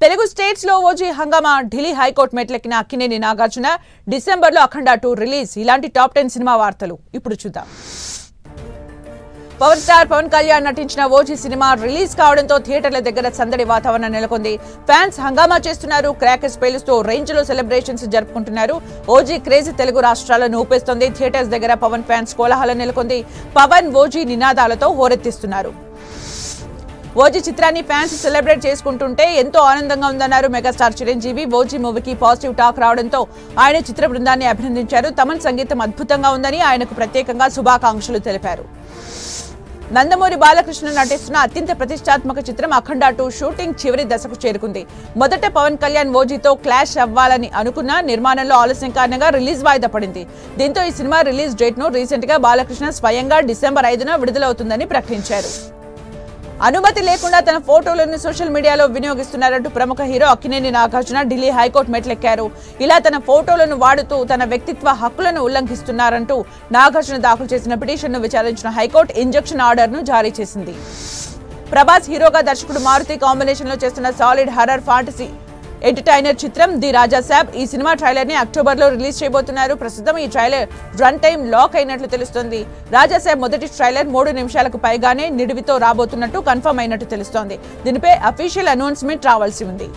Telugu states లో OG హంగామా Delhi high court మెట్లెక్కిన Akkineni Nagarjuna December లో అఖండ 2 రిలీజ్. ఇలాంటి టాప్ 10 సినిమా వార్తలు ఇప్పుడు చూద్దాం. పవర్ స్టార్ పవన్ కళ్యాణ్ నటించిన ఓజీ సినిమా రిలీజ్ కావడంతో థియేటర్ల దగ్గర సందడి వాతావరణం నెలకొంది. ఫ్యాన్స్ హంగామా చేస్తున్నారు, క్రాకర్స్ పేలుస్తూ రేంజ్ లో సెలబ్రేషన్స్ జరుపుకుంటున్నారు. ఓజీ క్రేజ్ తెలుగు రాష్ట్రాలను ఊపేస్తోంది. థియేటర్స్ దగ్గర పవన్ ఫ్యాన్స్ కోలాహలం నెలకొంది. పవన్ ఓజీ నినాదాలతో హోరెత్తిస్తున్నారు. ఓజీ చిత్రాన్ని ఫ్యాన్స్ సెలబ్రేట్ చేసుకుంటుంటే ఎంతో ఆనందంగా ఉందన్నారు మెగాస్టార్ చిరంజీవి. ఓజీ మూవీకి పాజిటివ్ టాక్ రావడంతో ఆయన చిత్ర బృందాన్ని అభినందించారు. తమన్ సంగీతం అద్భుతంగా ఉందని ఆయనకు ప్రత్యేకంగా శుభాకాంక్షలు తెలిపారు. నందమూరి బాలకృష్ణ నటిస్తున్న అత్యంత ప్రతిష్టాత్మక చిత్రం అఖండ 2 షూటింగ్ చివరి దశకు చేరుకుంది. మొదట పవన్ కళ్యాణ్ ఓజీతో క్లాష్ అవ్వాలని అనుకున్న నిర్మాణంలో ఆలస్యం కారణంగా రిలీజ్ వాయిదా పడింది. దీంతో ఈ సినిమా రిలీజ్ డేట్ ను రీసెంట్ గా బాలకృష్ణ స్వయంగా డిసెంబర్ 5న విడుదలవుతుందని ప్రకటించారు. అనుమతి లేకుండా తన ఫోటోలను సోషల్ మీడియాలో వినియోగిస్తున్నారంటూ ప్రముఖ హీరో అక్కినేని నాగార్జున ఢిల్లీ హైకోర్టు మెట్లెక్కారు. ఇలా తన ఫోటోలను వాడుతూ తన వ్యక్తిత్వ హక్కులను ఉల్లంఘిస్తున్నారంటూ నాగార్జున దాఖలు చేసిన పిటిషన్ను విచారించిన హైకోర్టు ఇంజెక్షన్ ఆర్డర్ను జారీ చేసింది. ప్రభాస్ హీరోగా దర్శకుడు మారుతి కాంబినేషన్ లో చేస్తున్న సాలిడ్ హర్రర్ ఫాంటసీ ఎంటర్టైనర్ చిత్రం ది రాజా సాబ్. ఈ సినిమా ట్రైలర్ ని అక్టోబర్ లో రిలీజ్ చేయబోతున్నారు. ప్రస్తుతం ఈ ట్రైలర్ రన్ టైం లాక్ అయినట్లు తెలుస్తోంది. రాజా సాబ్ మొదటి ట్రైలర్ 3 నిమిషాలకు పైగానే నిడివితో రాబోతున్నట్టు కన్ఫర్మ్ అయినట్టు తెలుస్తోంది. దీనిపై అఫీషియల్ అనౌన్స్మెంట్ రావాల్సి ఉంది.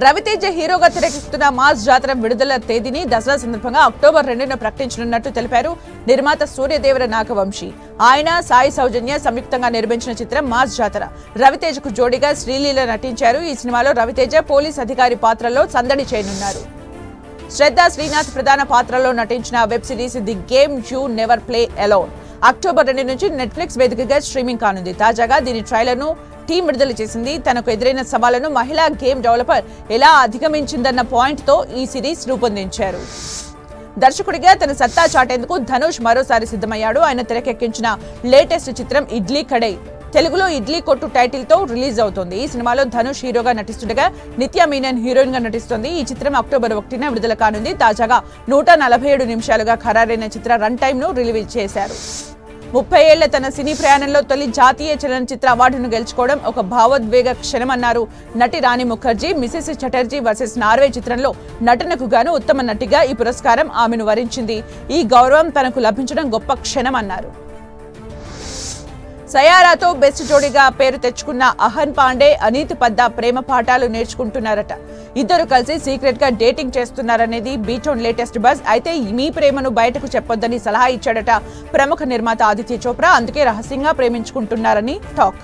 రవితేజ హీరోగా తెరకెక్కుతున్న మాస్ జాతర విడుదల తేదీని దసరా సందర్భంగా అక్టోబర్ 2న ప్రకటించనున్నట్టు తెలిపారు నిర్మాత సూర్యదేవర నాగవంశీ. ఆయన సాయి సౌజన్య సంయుక్తంగా నిర్మించిన చిత్రం మాస్ జాతర. రవితేజకు జోడీగా శ్రీలీల నటించారు. ఈ సినిమాలో రవితేజ పోలీస్ అధికారి పాత్రలో సందడి చేయనున్నారు. శ్రద్ధ శ్రీనాథ్ ప్రధాన పాత్రలో నటించిన web series the game you never play alone October 2 నుంచి నెట్ఫ్లిక్స్ వేదికగా స్ట్రీమింగ్ కానుంది. తాజాగా దీని ట్రైలర్ ను టీం విడుదల చేసింది. తనకు ఎదురైన సవాళ్లను మహిళా గేమ్ డెవలపర్ ఎలా అధిగమించిందన్న పాయింట్ తో ఈ సిరీస్ రూపొందించారు. దర్శకుడిగా తన సత్తా చాటేందుకు ధనుష్ మరోసారి సిద్ధమయ్యాడు. ఆయన తెరకెక్కించిన లేటెస్ట్ చిత్రం ఇడ్లీ కడై తెలుగులో ఇడ్లీ కొట్టు టైటిల్ తో రిలీజ్ అవుతోంది. ఈ సినిమాలో ధనుష్ హీరోగా నటిస్తుండగా నిత్య మీనన్ హీరోయిన్ గా నటిస్తోంది. ఈ చిత్రం అక్టోబర్ 1న విడుదల కానుంది. తాజాగా 147 నిమిషాలుగా ఖరారైన చిత్ర రన్ టైమ్ ను రిలీజ్ చేశారు. 30 ఏళ్ల తన సినీ ప్రయాణంలో తొలి జాతీయ చలనచిత్ర అవార్డును గెలుచుకోవడం ఒక భావోద్వేగ క్షణమన్నారు నటి Rani Mukherjee. Mrs Chatterjee versus Norway చిత్రంలో నటనకు గాను ఉత్తమ నటిగా ఈ పురస్కారం ఆమెను వరించింది. ఈ గౌరవం తనకు లభించడం గొప్ప క్షణమన్నారు. సయారాతో బెస్ట్ జోడీగా పేరు తెచ్చుకున్న అహన్ పాండే, అనీత్ పద్దా ప్రేమ పాఠాలు నేర్చుకుంటున్నారట. ఇద్దరు కలిసి సీక్రెట్ గా డేటింగ్ చేస్తున్నారనేది బీటోన్ లేటెస్ట్ బజ్. అయితే మీ ప్రేమను బయటకు చెప్పొద్దని సలహా ఇచ్చాడట ప్రముఖ నిర్మాత ఆదిత్య చోప్రా. అందుకే రహస్యంగా ప్రేమించుకుంటున్నారని టాక్.